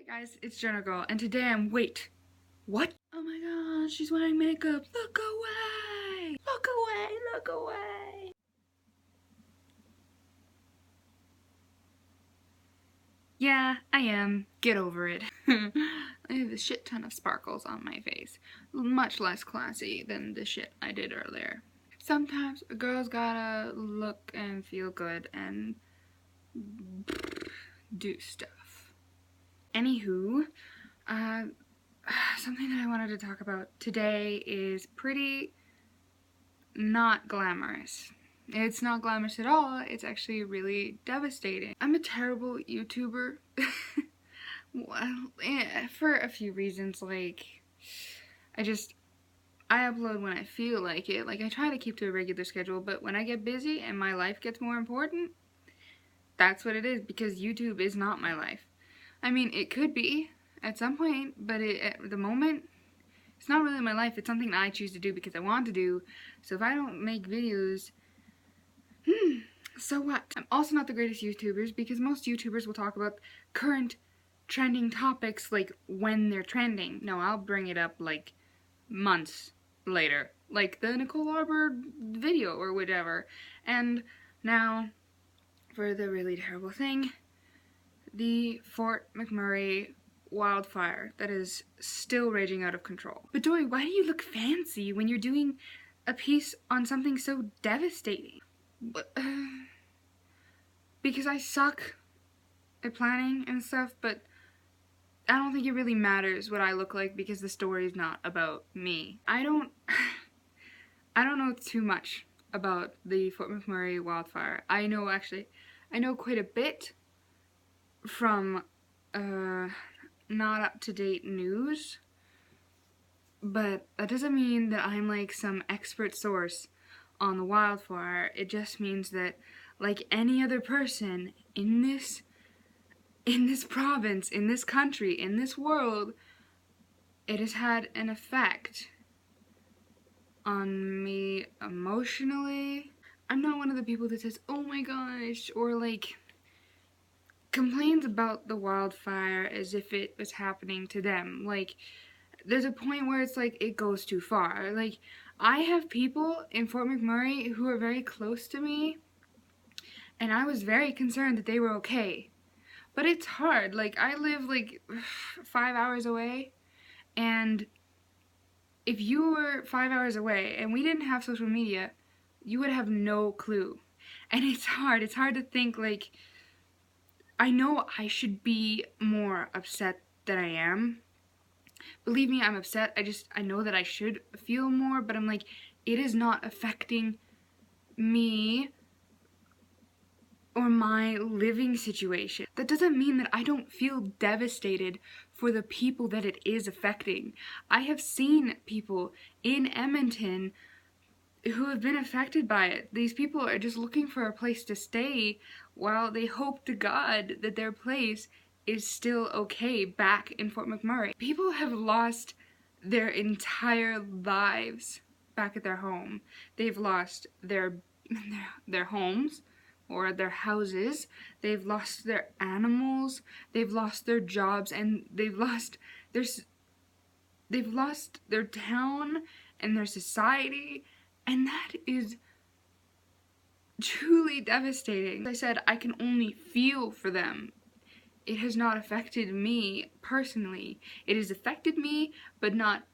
Guys, it's Jenna Girl, and today I'm what? Oh my gosh, she's wearing makeup. Look away! Look away! Look away! Yeah, I am. Get over it. I have a shit ton of sparkles on my face. Much less classy than the shit I did earlier. Sometimes a girl's gotta look and feel good and do stuff. Anywho, something that I wanted to talk about today is pretty not glamorous. It's not glamorous at all. It's actually really devastating. I'm a terrible YouTuber. Well, yeah, for a few reasons. Like, I upload when I feel like it. Like, I try to keep to a regular schedule, but when I get busy and my life gets more important, that's what it is, because YouTube is not my life. I mean, it could be at some point, but at the moment, it's not really my life. It's something that I choose to do because I want to do. So if I don't make videos, so what? I'm also not the greatest YouTubers because most YouTubers will talk about current trending topics like when they're trending. No, I'll bring it up like months later, like the Nicole Arbor video or whatever. And now for the really terrible thing, the Fort McMurray wildfire that is still raging out of control. But Joy, why do you look fancy when you're doing a piece on something so devastating? But, because I suck at planning and stuff, but I don't think it really matters what I look like because the story is not about me. I don't know too much about the Fort McMurray wildfire. I know quite a bit from not up-to-date news, but that doesn't mean that I'm like some expert source on the wildfire. It just means that, like any other person in this province, in this country, in this world, it has had an effect on me emotionally. I'm not one of the people that says, oh my gosh, or like complains about the wildfire as if it was happening to them. Like, there's a point where it's like it goes too far. Like, I have people in Fort McMurray who are very close to me, and I was very concerned that they were okay. But it's hard. Like, I live like 5 hours away, and if you were 5 hours away and we didn't have social media, you would have no clue. And it's hard. It's hard to think, like, I know I should be more upset than I am. Believe me, I'm upset. I know that I should feel more, but I'm like, it is not affecting me or my living situation. That doesn't mean that I don't feel devastated for the people that it is affecting. I have seen people in Edmonton who have been affected by it. These people are just looking for a place to stay while they hope to God that their place is still okay back in Fort McMurray. People have lost their entire lives back at their home. They've lost their homes or their houses. They've lost their animals. They've lost their jobs, and they've lost their town and their society. And that is truly devastating. As I said, I can only feel for them. It has not affected me personally. It has affected me, but not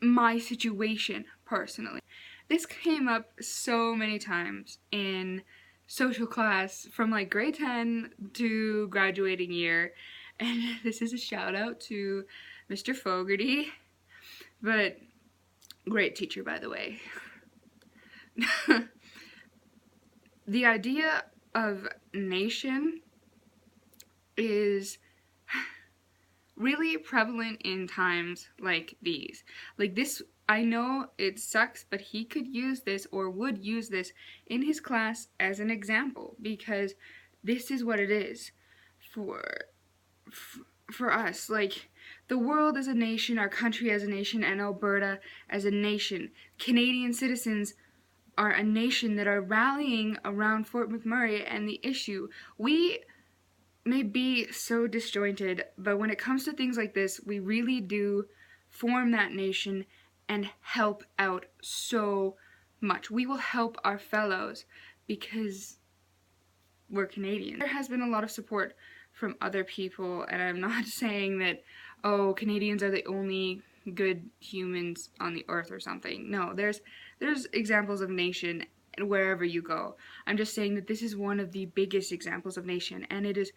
my situation personally. This came up so many times in social class from like grade 10 to graduating year. And this is a shout out to Mr. Fogarty, but great teacher, by the way. The idea of nation is really prevalent in times like these. Like this, I know it sucks, but he could use this or would use this in his class as an example, because this is what it is for us. Like, the world as a nation, our country as a nation, and Alberta as a nation. Canadian citizens are a nation that are rallying around Fort McMurray and the issue. We may be so disjointed, but when it comes to things like this, we really do form that nation and help out so much. We will help our fellows because we're Canadian. There has been a lot of support from other people, and I'm not saying that, oh, Canadians are the only good humans on the earth or something. No, there's examples of nation wherever you go. I'm just saying that this is one of the biggest examples of nation, and it is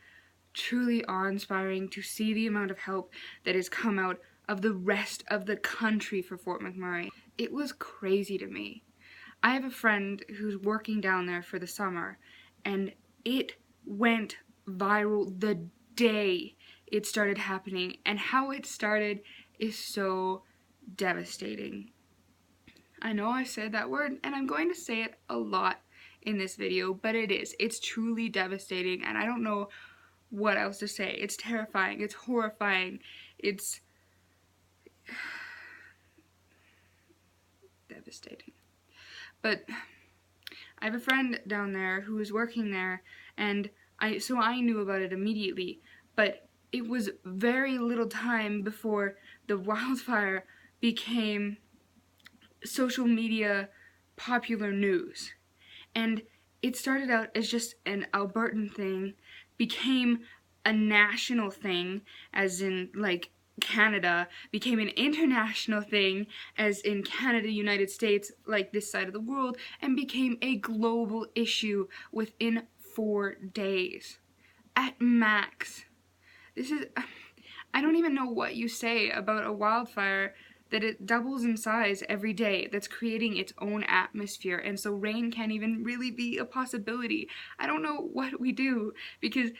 truly awe-inspiring to see the amount of help that has come out of the rest of the country for Fort McMurray. It was crazy to me. I have a friend who's working down there for the summer, and it went viral the day it started happening, and how it started is so devastating. I know I said that word, and I'm going to say it a lot in this video, but it's truly devastating, and I don't know what else to say. It's terrifying, it's horrifying, it's devastating. But I have a friend down there who is working there, and so I knew about it immediately, but it was very little time before the wildfire became social media popular news. And it started out as just an Albertan thing, became a national thing, as in, like, Canada, became an international thing, as in Canada, United States, like this side of the world, and became a global issue within 4 days. At max. This is... I don't even know what you say about a wildfire that it doubles in size every day, that's creating its own atmosphere, and so rain can't even really be a possibility. I don't know what we do, because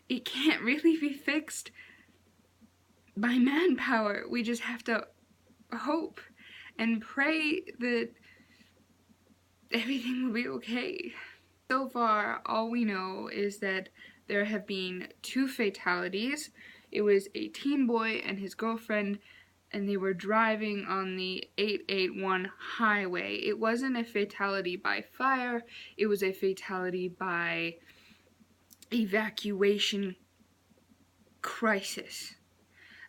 it can't really be fixed by manpower. We just have to hope and pray that everything will be okay. So far, all we know is that there have been 2 fatalities. It was a teen boy and his girlfriend, and they were driving on the 881 highway. It wasn't a fatality by fire, it was a fatality by evacuation crisis.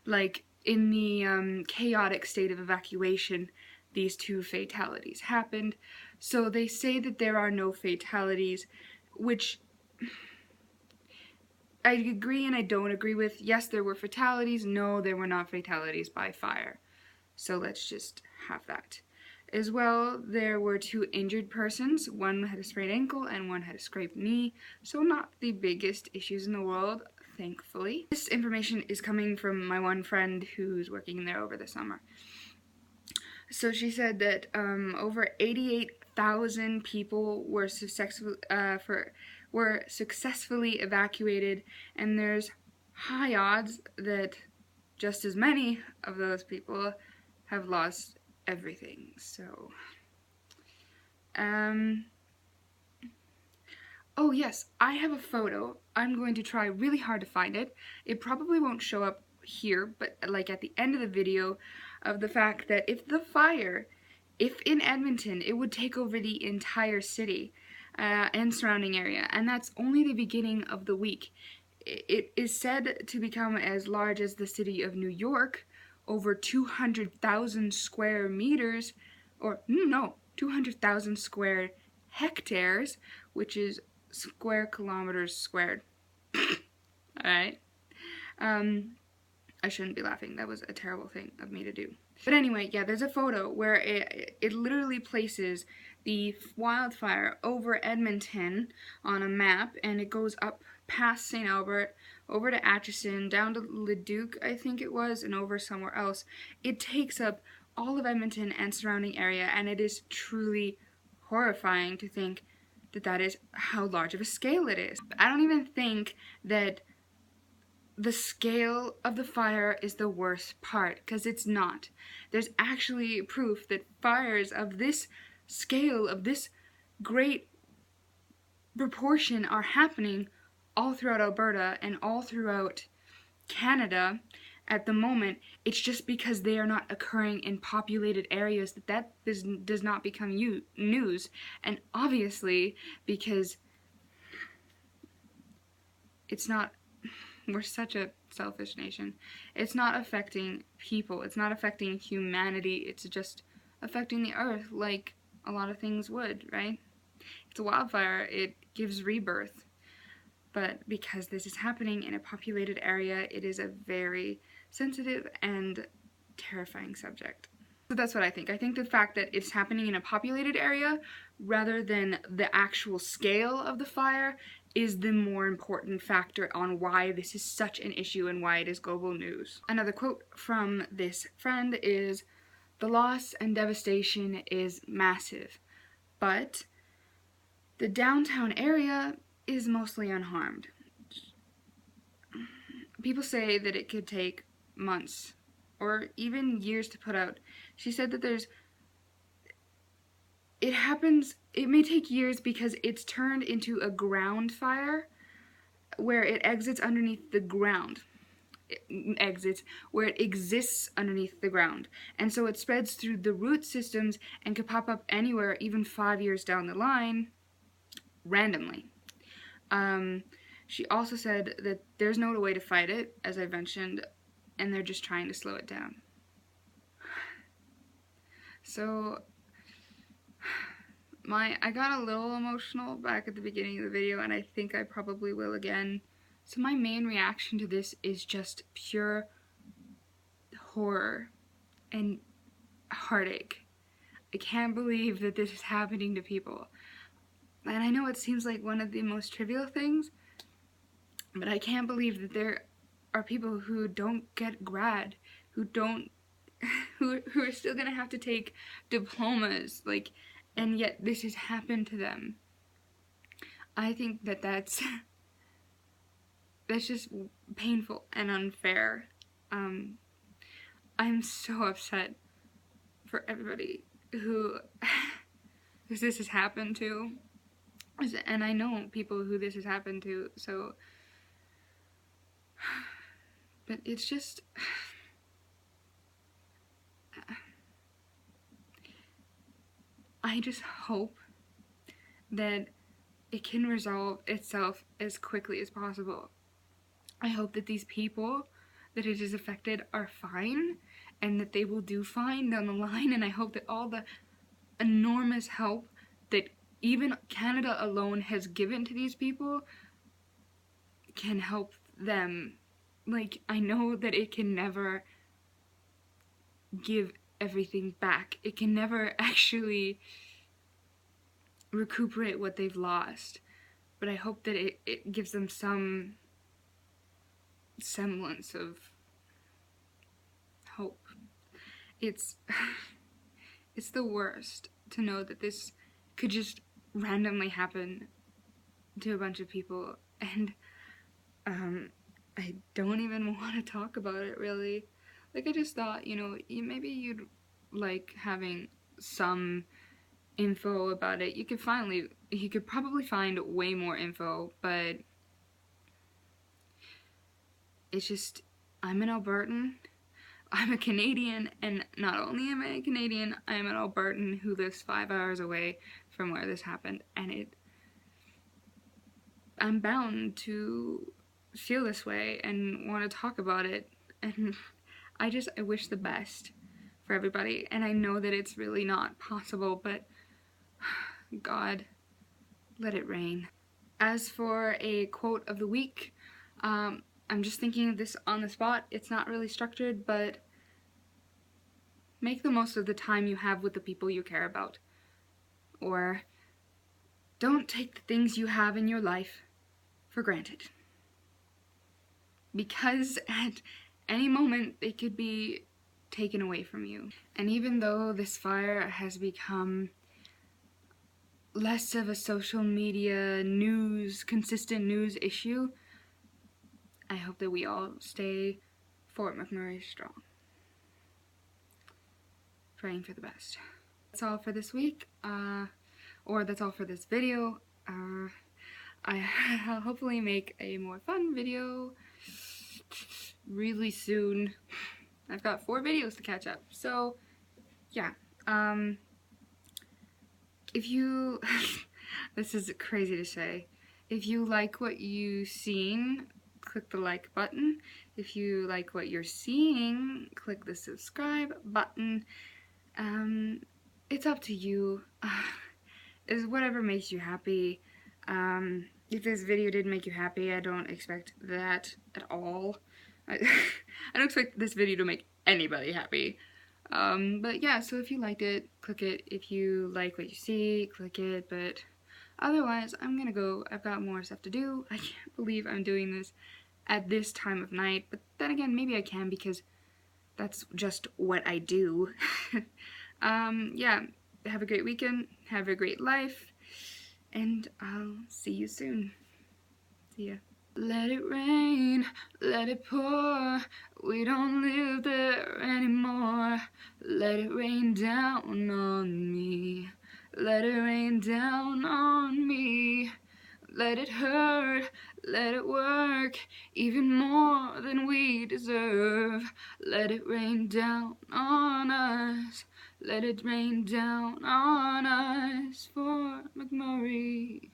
Like, in the chaotic state of evacuation, these 2 fatalities happened. So they say that there are no fatalities, which I agree and I don't agree with. Yes, there were fatalities. No, there were not fatalities by fire. So let's just have that. As well, there were 2 injured persons. One had a sprained ankle and one had a scraped knee. So not the biggest issues in the world, thankfully. This information is coming from my one friend who's working there over the summer. So she said that over 88,000 people were successfully evacuated, and there's high odds that just as many of those people have lost everything. So, oh yes, I have a photo. I'm going to try really hard to find it. It probably won't show up here, but like at the end of the video, of the fact that if in Edmonton, it would take over the entire city and surrounding area, and that's only the beginning of the week. It is said to become as large as the city of New York, over 200,000 square meters, or no, 200,000 square hectares, which is square kilometers squared. Alright? I shouldn't be laughing. That was a terrible thing of me to do. But anyway, yeah, there's a photo where it literally places the wildfire over Edmonton on a map, and it goes up past St. Albert, over to Atchison, down to Leduc, I think it was, and over somewhere else. It takes up all of Edmonton and surrounding area, and it is truly horrifying to think that that is how large of a scale it is. I don't even think that the scale of the fire is the worst part, because it's not. There's actually proof that fires of this scale, of this great proportion, are happening all throughout Alberta and all throughout Canada at the moment. It's just because they are not occurring in populated areas that does not become news. And obviously because it's not, we're such a selfish nation. It's not affecting people. It's not affecting humanity. It's just affecting the earth like a lot of things would, right? It's a wildfire. It gives rebirth. But because this is happening in a populated area, it is a very sensitive and terrifying subject. So that's what I think. I think the fact that it's happening in a populated area rather than the actual scale of the fire is the more important factor on why this is such an issue and why it is global news. Another quote from this friend is, "The loss and devastation is massive, but the downtown area is mostly unharmed." People say that it could take months or even years to put out. She said that it may take years because it's turned into a ground fire where it exits underneath the ground. Where it exists underneath the ground. And so it spreads through the root systems and could pop up anywhere, even 5 years down the line, randomly. She also said that there's no way to fight it, as I mentioned, and they're just trying to slow it down. So, I got a little emotional back at the beginning of the video, and I think I probably will again. So my main reaction to this is just pure horror and heartache. I can't believe that this is happening to people. And I know it seems like one of the most trivial things, but I can't believe that there are people who don't get grad, who are still gonna have to take diplomas, like, and yet this has happened to them. I think that that's just painful and unfair. I'm so upset for everybody who this has happened to, and I know people who this has happened to, so, but it's just, I just hope that it can resolve itself as quickly as possible. I hope that these people that it has affected are fine, and that they will do fine down the line, and I hope that all the enormous help that even Canada alone has given to these people can help them. Like, I know that it can never give everything back. It can never actually recuperate what they've lost, but I hope that it gives them some semblance of hope. It's the worst to know that this could just randomly happen to a bunch of people, and I don't even want to talk about it, really. Like, I just thought, you know, maybe you'd like having some info about it. You could probably find way more info, but it's just, I'm an Albertan, I'm a Canadian, and not only am I a Canadian, I am an Albertan who lives 5 hours away from where this happened, and I'm bound to feel this way and want to talk about it, and I wish the best for everybody, and I know that it's really not possible, but God, let it rain. As for a quote of the week, I'm just thinking of this on the spot. It's not really structured, but make the most of the time you have with the people you care about. Or don't take the things you have in your life for granted. Because at any moment they could be taken away from you. And even though this fire has become less of a social media consistent news issue, I hope that we all stay Fort McMurray strong. Praying for the best. That's all for this week, or that's all for this video. I'll hopefully make a more fun video really soon. I've got 4 videos to catch up, so yeah. If you, this is crazy to say, If you like what you've seen, click the like button. If you like what you're seeing, click the subscribe button. It's up to you. It's whatever makes you happy. If this video did make you happy, I don't expect that at all. I don't expect this video to make anybody happy. But yeah, so if you liked it, click it. If you like what you see, click it. But otherwise, I'm gonna go. I've got more stuff to do. I can't believe I'm doing this at this time of night. But then again, maybe I can because that's just what I do. Yeah, have a great weekend. Have a great life. And I'll see you soon. See ya. Let it rain, let it pour, we don't live there anymore. Let it rain down on me, let it rain down on me. Let it hurt, let it work, even more than we deserve. Let it rain down on us, let it rain down on us for McMurray.